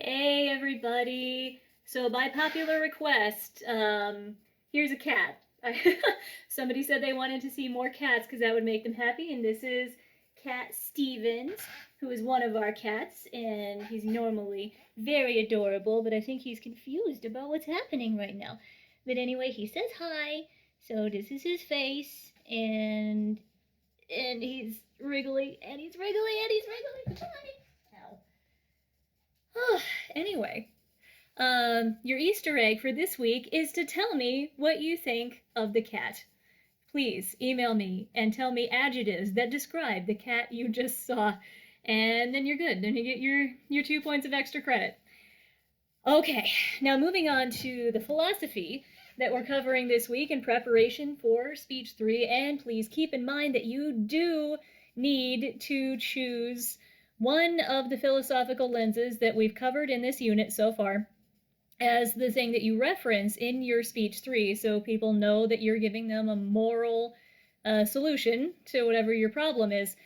Hey everybody! So by popular request, here's a cat. Somebody said they wanted to see more cats because that would make them happy, and this is Cat Stevens, who is one of our cats, and he's normally very adorable, but I think he's confused about what's happening right now. But anyway, he says hi, so this is his face, and he's wriggly, and he's wriggly, and he's wriggly. Hi! Ow. Anyway, your Easter egg for this week is to tell me what you think of the cat. Please email me and tell me adjectives that describe the cat you just saw, and then you're good. Then you get your 2 points of extra credit. Okay, now moving on to the philosophy that we're covering this week in preparation for Speech 3, and please keep in mind that you do need to choose one of the philosophical lenses that we've covered in this unit so far as the thing that you reference in your Speech 3, so people know that you're giving them a moral solution to whatever your problem is.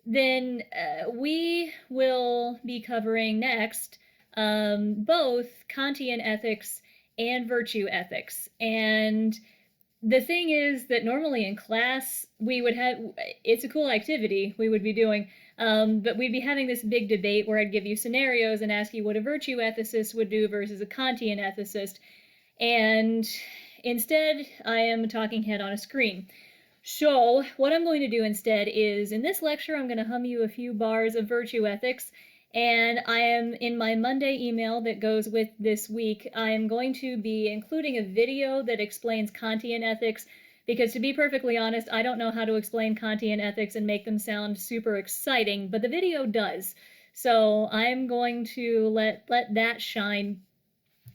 Then we will be covering next both Kantian ethics and virtue ethics. And the thing is that normally in class we would have, it's a cool activity we would be doing, but we'd be having this big debate where I'd give you scenarios and ask you what a virtue ethicist would do versus a Kantian ethicist, and instead I am a talking head on a screen. So what I'm going to do instead is, in this lecture, I'm going to hum you a few bars of virtue ethics, and I am, in my Monday email that goes with this week, I am going to be including a video that explains Kantian ethics, because to be perfectly honest, I don't know how to explain Kantian ethics and make them sound super exciting, but the video does. So I'm going to let that shine.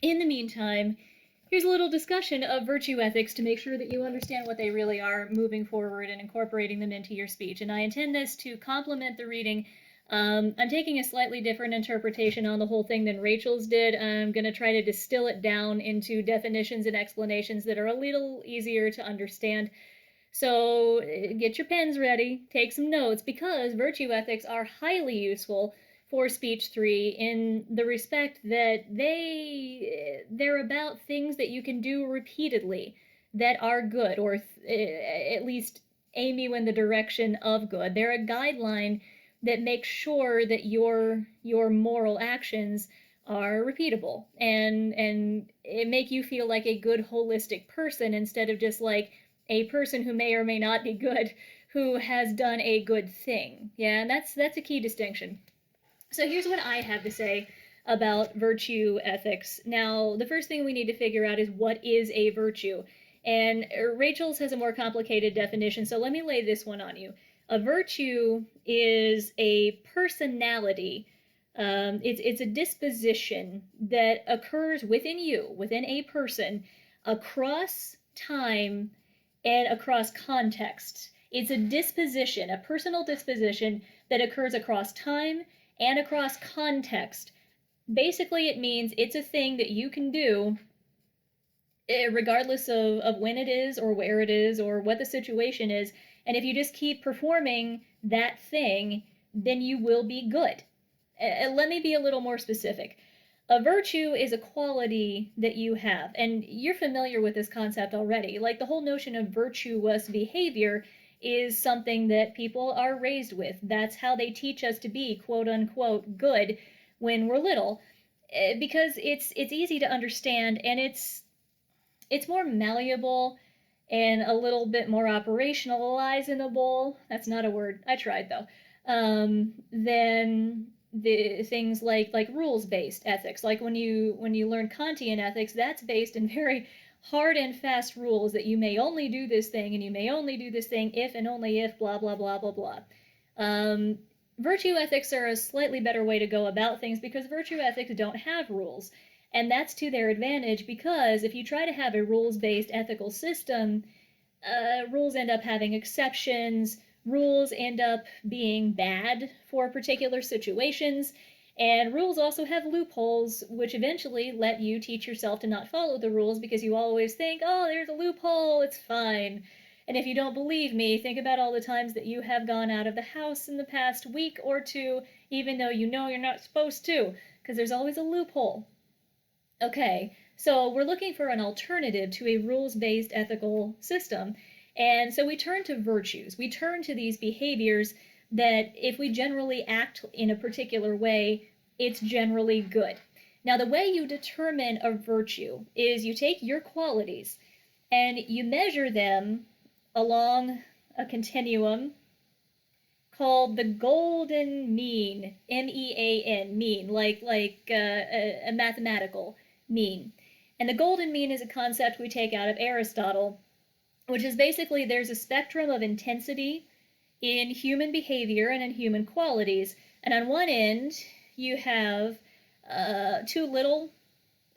In the meantime, here's a little discussion of virtue ethics to make sure that you understand what they really are moving forward and incorporating them into your speech. And I intend this to complement the reading. I'm taking a slightly different interpretation on the whole thing than Rachel's did. I'm going to try to distill it down into definitions and explanations that are a little easier to understand. So get your pens ready, take some notes, because virtue ethics are highly useful for Speech 3 in the respect that they're about things that you can do repeatedly that are good, or at least aim you in the direction of good. They're a guideline that makes sure that your moral actions are repeatable and it make you feel like a good holistic person instead of just like a person who may or may not be good who has done a good thing. Yeah, and that's a key distinction. So here's what I have to say about virtue ethics. Now, the first thing we need to figure out is what is a virtue. And Rachel's has a more complicated definition, so let me lay this one on you. A virtue is a personality. It's a disposition that occurs within you, within a person, across time and across context. It's a disposition, a personal disposition that occurs across time and across context. Basically, it means it's a thing that you can do regardless of when it is or where it is or what the situation is. And if you just keep performing that thing, then you will be good. Let me be a little more specific. A virtue is a quality that you have, and you're familiar with this concept already. Like the whole notion of virtuous behavior is something that people are raised with. That's how they teach us to be quote unquote good when we're little, because it's easy to understand, and it's more malleable and a little bit more operationalizable. That's not a word. I tried though. Than the things like rules-based ethics. Like when you learn Kantian ethics, that's based in very hard and fast rules that you may only do this thing and you may only do this thing if and only if blah blah blah blah blah. Virtue ethics are a slightly better way to go about things because virtue ethics don't have rules. And that's to their advantage because if you try to have a rules-based ethical system, rules end up having exceptions, rules end up being bad for particular situations, and rules also have loopholes, which eventually let you teach yourself to not follow the rules because you always think, oh, there's a loophole, it's fine. And if you don't believe me, think about all the times that you have gone out of the house in the past week or two, even though you know you're not supposed to, because there's always a loophole. Okay, so we're looking for an alternative to a rules-based ethical system. And so we turn to virtues. We turn to these behaviors that if we generally act in a particular way, it's generally good. Now, the way you determine a virtue is you take your qualities and you measure them along a continuum called the golden mean, MEAN, mean, like a mathematical mean. And the golden mean is a concept we take out of Aristotle, which is basically there's a spectrum of intensity in human behavior and in human qualities. And on one end, you have too little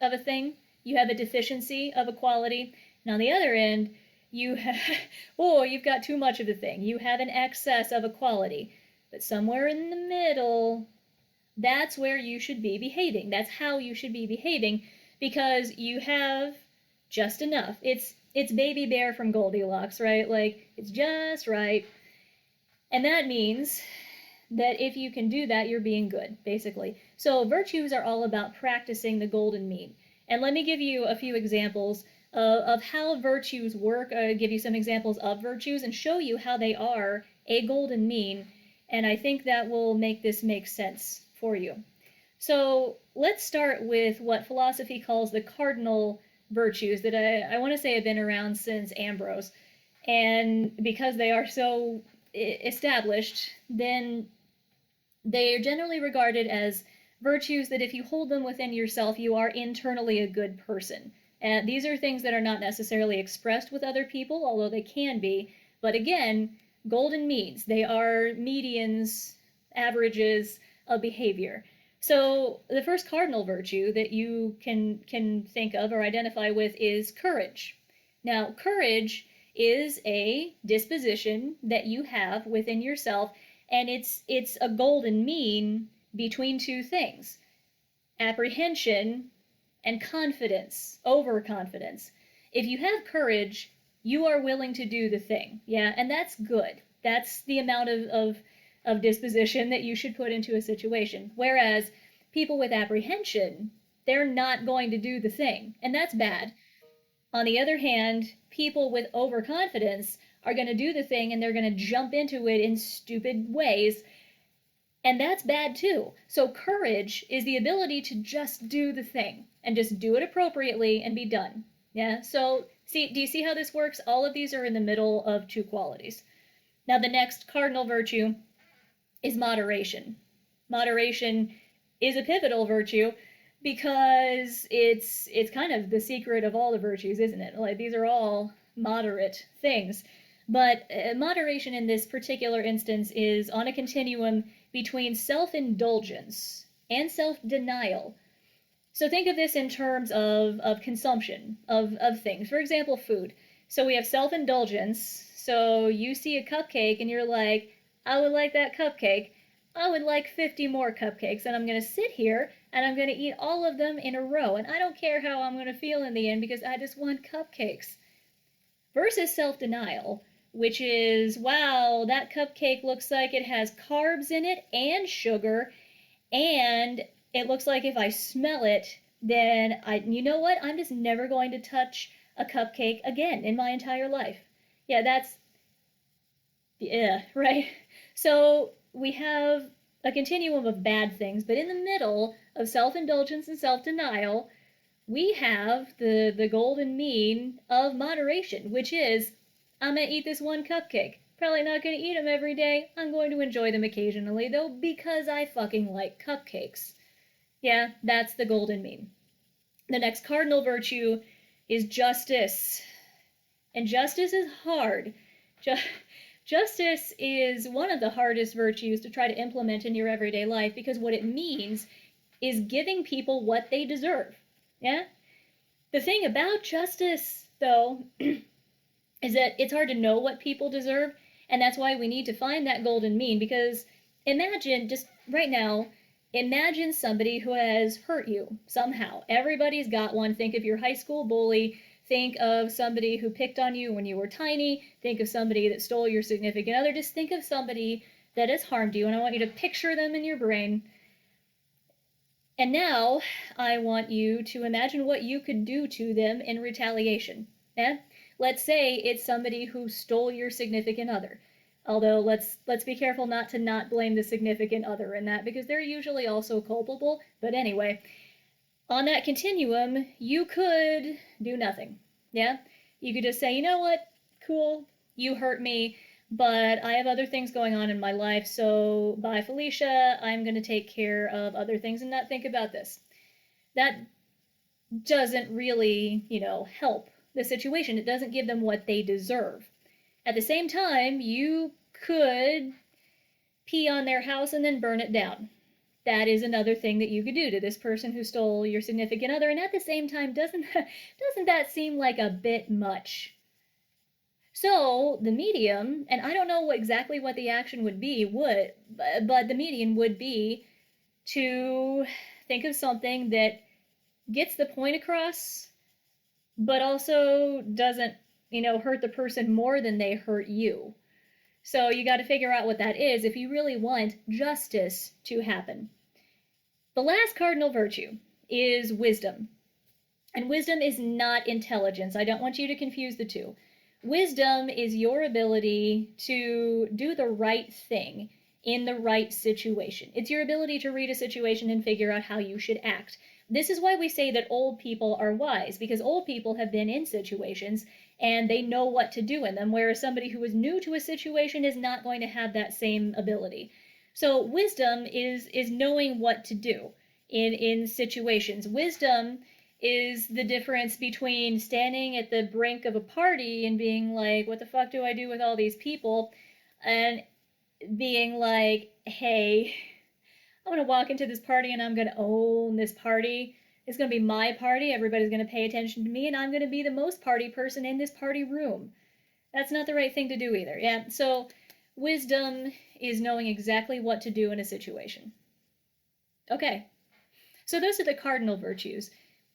of a thing, you have a deficiency of a quality. And on the other end, you have, or you've got too much of a thing. You have an excess of a quality. But somewhere in the middle, that's where you should be behaving. That's how you should be behaving, because you have just enough. It's Baby Bear from Goldilocks, right? Like, it's just right. And that means that if you can do that, you're being good, basically. So virtues are all about practicing the golden mean. And let me give you a few examples of how virtues work, give you some examples of virtues, and show you how they are a golden mean. And I think that will make this make sense for you. So let's start with what philosophy calls the cardinal virtues that I want to say have been around since Ambrose. And because they are so established, then they are generally regarded as virtues that if you hold them within yourself, you are internally a good person. And these are things that are not necessarily expressed with other people, although they can be. But again, golden means. They are medians, averages of behavior. So the first cardinal virtue that you can think of or identify with is courage. Now, courage is a disposition that you have within yourself, and it's a golden mean between two things: apprehension and confidence, overconfidence. If you have courage, you are willing to do the thing, yeah, and that's good. That's the amount of disposition that you should put into a situation. Whereas people with apprehension, they're not going to do the thing, and that's bad. On the other hand, people with overconfidence are going to do the thing and they're going to jump into it in stupid ways, and that's bad too. So courage is the ability to just do the thing and just do it appropriately and be done. Yeah, so do you see how this works? All of these are in the middle of two qualities. Now the next cardinal virtue is moderation. Moderation is a pivotal virtue because it's kind of the secret of all the virtues, isn't it? Like, these are all moderate things. But moderation in this particular instance is on a continuum between self-indulgence and self-denial. So think of this in terms of consumption of things. For example, food. So we have self-indulgence. So you see a cupcake and you're like, I would like that cupcake. I would like 50 more cupcakes, and I'm going to sit here and I'm going to eat all of them in a row, and I don't care how I'm going to feel in the end because I just want cupcakes. Versus self-denial, which is, wow, that cupcake looks like it has carbs in it and sugar, and it looks like if I smell it, then you know what? I'm just never going to touch a cupcake again in my entire life. Yeah, right? So we have a continuum of bad things, but in the middle of self-indulgence and self-denial, we have the golden mean of moderation, which is, I'm going to eat this one cupcake. Probably not going to eat them every day. I'm going to enjoy them occasionally, though, because I fucking like cupcakes. Yeah, that's the golden mean. The next cardinal virtue is justice. And justice is hard. Justice is one of the hardest virtues to try to implement in your everyday life, because what it means is giving people what they deserve. Yeah? The thing about justice, though, is that it's hard to know what people deserve, and that's why we need to find that golden mean, because imagine, just right now, imagine somebody who has hurt you somehow. Everybody's got one. Think of your high school bully. think of somebody who picked on you when you were tiny. Think of somebody that stole your significant other. Just think of somebody that has harmed you, and I want you to picture them in your brain. And now I want you to imagine what you could do to them in retaliation. Yeah? Let's say it's somebody who stole your significant other. Although let's be careful not to not blame the significant other in that, because they're usually also culpable. But anyway, on that continuum, you could do nothing. Yeah? You could just say, you know what? Cool, you hurt me, but I have other things going on in my life, so bye, Felicia. I'm going to take care of other things and not think about this. That doesn't really, help the situation. It doesn't give them what they deserve. At the same time, you could pee on their house and then burn it down. That is another thing that you could do to this person who stole your significant other. And at the same time, doesn't that seem like a bit much? So the medium, and I don't know exactly what the action would be, but the medium would be to think of something that gets the point across, but also doesn't, hurt the person more than they hurt you. So you got to figure out what that is if you really want justice to happen. The last cardinal virtue is wisdom. And wisdom is not intelligence. I don't want you to confuse the two. Wisdom is your ability to do the right thing in the right situation. It's your ability to read a situation and figure out how you should act. This is why we say that old people are wise, because old people have been in situations and they know what to do in them, whereas somebody who is new to a situation is not going to have that same ability. So wisdom is knowing what to do in situations. Wisdom is the difference between standing at the brink of a party and being like, what the fuck do I do with all these people? And being like, hey, I'm going to walk into this party and I'm going to own this party. It's going to be my party. Everybody's going to pay attention to me, and I'm going to be the most party person in this party room. That's not the right thing to do either. Yeah, so wisdom is knowing exactly what to do in a situation. Okay, so those are the cardinal virtues.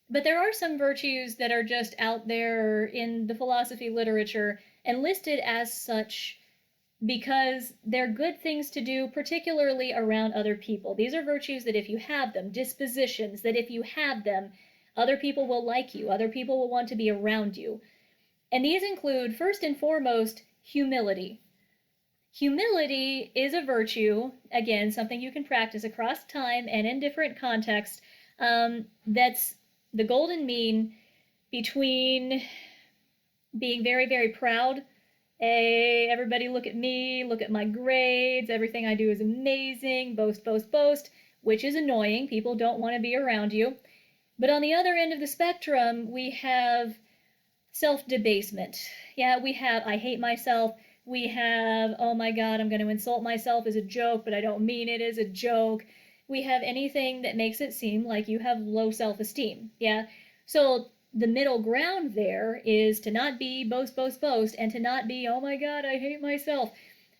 But there are some virtues that are just out there in the philosophy literature and listed as such because they're good things to do, particularly around other people. These are virtues that if you have them, dispositions that if you have them, other people will like you, other people will want to be around you. And these include, first and foremost, humility. Humility is a virtue, again, something you can practice across time and in different contexts, that's the golden mean between being very, very proud. Hey, everybody look at me, look at my grades, everything I do is amazing, boast, boast, boast, which is annoying. People don't want to be around you. But on the other end of the spectrum, we have self-debasement. Yeah, we have I hate myself. We have, oh my God, I'm going to insult myself as a joke, but I don't mean it as a joke. We have anything that makes it seem like you have low self-esteem. Yeah, so the middle ground there is to not be boast, boast, boast, and to not be, oh my God, I hate myself.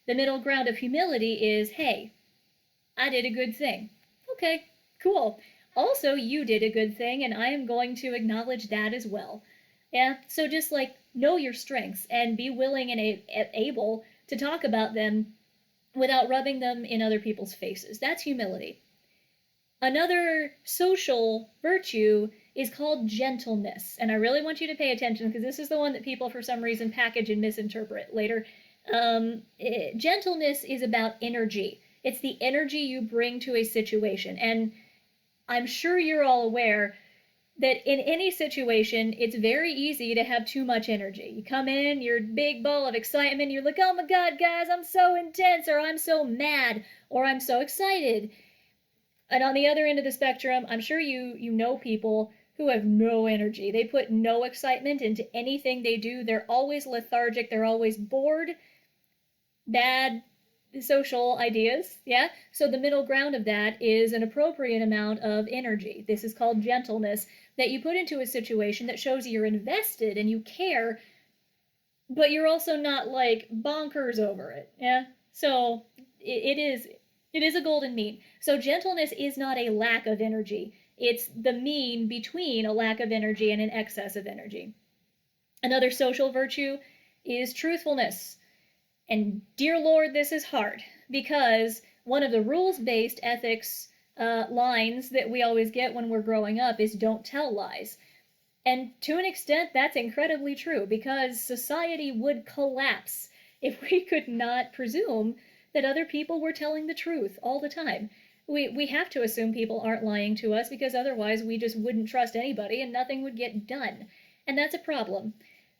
The middle ground of humility is, hey, I did a good thing. Okay, cool. Also, you did a good thing, and I am going to acknowledge that as well. Yeah, so just like know your strengths and be willing and able to talk about them without rubbing them in other people's faces. That's humility. Another social virtue is called gentleness. And I really want you to pay attention because this is the one that people for some reason package and misinterpret later. Gentleness is about energy. It's the energy you bring to a situation. And I'm sure you're all aware that in any situation, it's very easy to have too much energy. You come in, you're a big ball of excitement, you're like, oh my God, guys, I'm so intense, or I'm so mad, or I'm so excited. And on the other end of the spectrum, I'm sure you know people who have no energy. They put no excitement into anything they do. They're always lethargic. They're always bored. Bad social ideas, yeah? So the middle ground of that is an appropriate amount of energy. This is called gentleness that you put into a situation that shows you're invested and you care, but you're also not like bonkers over it, yeah? So it is a golden mean. So gentleness is not a lack of energy. It's the mean between a lack of energy and an excess of energy. Another social virtue is truthfulness. And dear Lord, this is hard because one of the rules based ethics lines that we always get when we're growing up is don't tell lies. And to an extent, that's incredibly true because society would collapse if we could not presume that other people were telling the truth all the time. We have to assume people aren't lying to us because otherwise we just wouldn't trust anybody and nothing would get done. And that's a problem.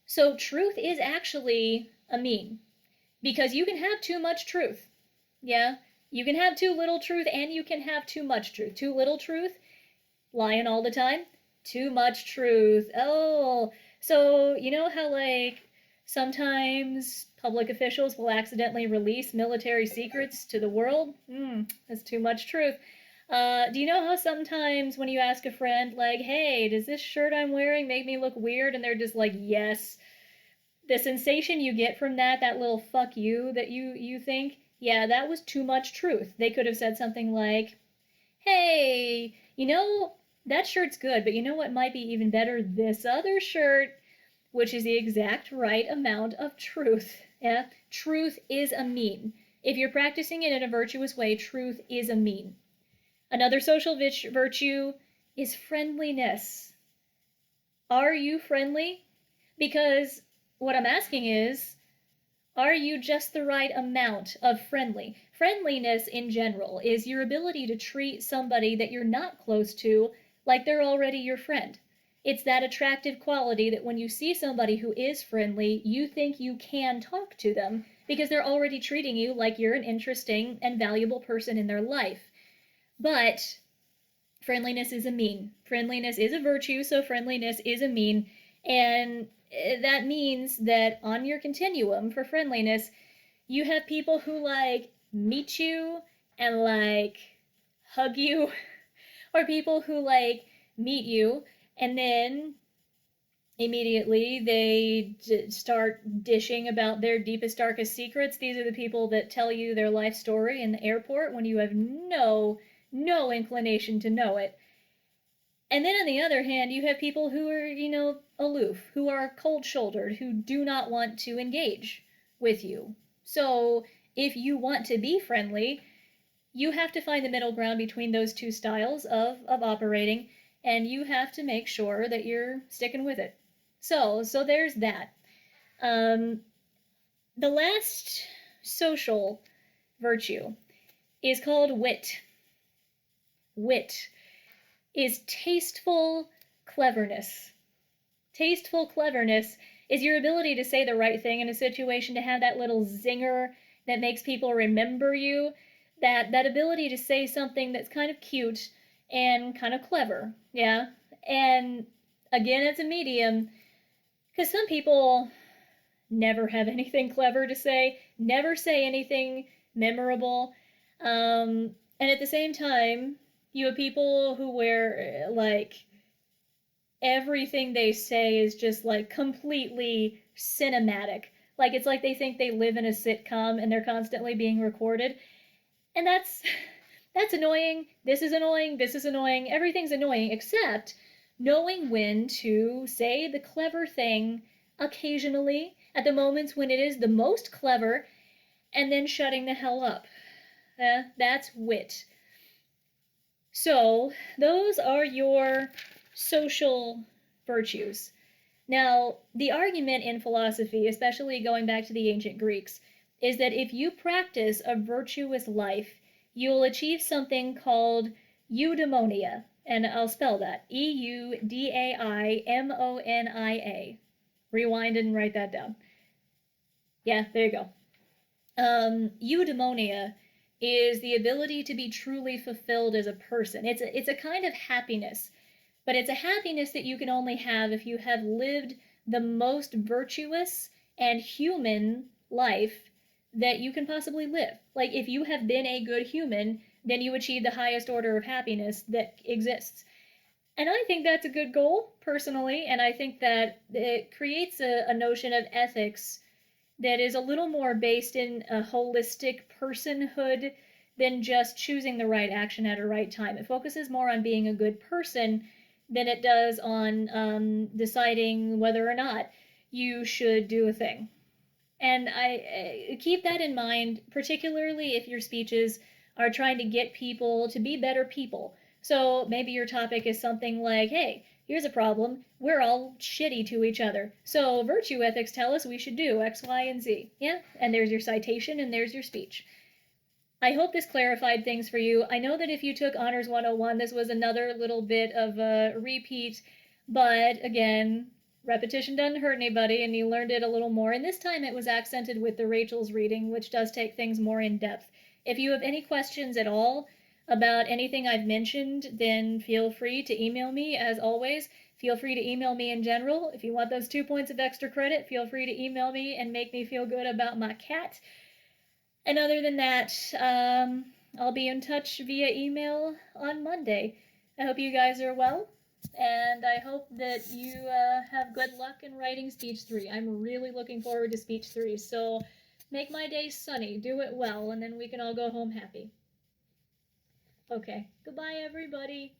So, truth is actually a mean because you can have too much truth. Yeah? You can have too little truth and you can have too much truth. Too little truth, lying all the time. Too much truth. Oh, so you know how, like, sometimes public officials will accidentally release military secrets to the world? That's too much truth. Do you know how sometimes when you ask a friend, like, hey, does this shirt I'm wearing make me look weird? And they're just like, yes. The sensation you get from that little fuck you that you think, yeah, that was too much truth. They could have said something like, hey, that shirt's good, but you know what might be even better? This other shirt, which is the exact right amount of truth. Yeah? Truth is a mean. If you're practicing it in a virtuous way, truth is a mean. Another social virtue is friendliness. Are you friendly? Because what I'm asking is, are you just the right amount of friendly? Friendliness in general is your ability to treat somebody that you're not close to like they're already your friend. It's that attractive quality that when you see somebody who is friendly, you think you can talk to them because they're already treating you like you're an interesting and valuable person in their life. But friendliness is a mean. Friendliness is a virtue, so friendliness is a mean. And that means that on your continuum for friendliness, you have people who like meet you and like hug you, or people who like meet you and then immediately they start dishing about their deepest, darkest secrets. These are the people that tell you their life story in the airport when you have no inclination to know it. And then on the other hand, you have people who are, aloof, who are cold shouldered, who do not want to engage with you. So if you want to be friendly, you have to find the middle ground between those two styles of operating, and you have to make sure that you're sticking with it. So there's that. The last social virtue is called wit. Wit is tasteful cleverness. Tasteful cleverness is your ability to say the right thing in a situation, to have that little zinger that makes people remember you, that ability to say something that's kind of cute and kind of clever, yeah? And again, it's a medium, because some people never have anything clever to say, never say anything memorable, and at the same time, you have people who wear, like, everything they say is just, like, completely cinematic. Like, it's like they think they live in a sitcom and they're constantly being recorded. And that's annoying. This is annoying. This is annoying. Everything's annoying except knowing when to say the clever thing occasionally at the moments when it is the most clever and then shutting the hell up. That's wit. So, those are your social virtues. Now, the argument in philosophy, especially going back to the ancient Greeks, is that if you practice a virtuous life, you will achieve something called eudaimonia. And I'll spell that Eudaimonia. Rewind and write that down. Yeah, there you go. Eudaimonia is the ability to be truly fulfilled as a person. It's a kind of happiness, but it's a happiness that you can only have if you have lived the most virtuous and human life that you can possibly live. Like, if you have been a good human, then you achieve the highest order of happiness that exists. And I think that's a good goal, personally, and I think that it creates a notion of ethics that is a little more based in a holistic personhood than just choosing the right action at a right time. It focuses more on being a good person than it does on deciding whether or not you should do a thing. And I keep that in mind, particularly if your speeches are trying to get people to be better people. So maybe your topic is something like, hey, here's a problem. We're all shitty to each other. So virtue ethics tell us we should do X, Y, and Z. Yeah? And there's your citation and there's your speech. I hope this clarified things for you. I know that if you took Honors 101, this was another little bit of a repeat, but again, repetition doesn't hurt anybody, and you learned it a little more. And this time it was accented with the Rachel's reading, which does take things more in depth. If you have any questions at all about anything I've mentioned, then feel free to email me. As always, feel free to email me in general. If you want those 2 points of extra credit, feel free to email me and make me feel good about my cat. And other than that, I'll be in touch via email on Monday. I hope you guys are well, and I hope that you have good luck in writing speech 3. I'm really looking forward to speech 3, so make my day sunny, do it well, and then we can all go home happy. Okay, goodbye everybody.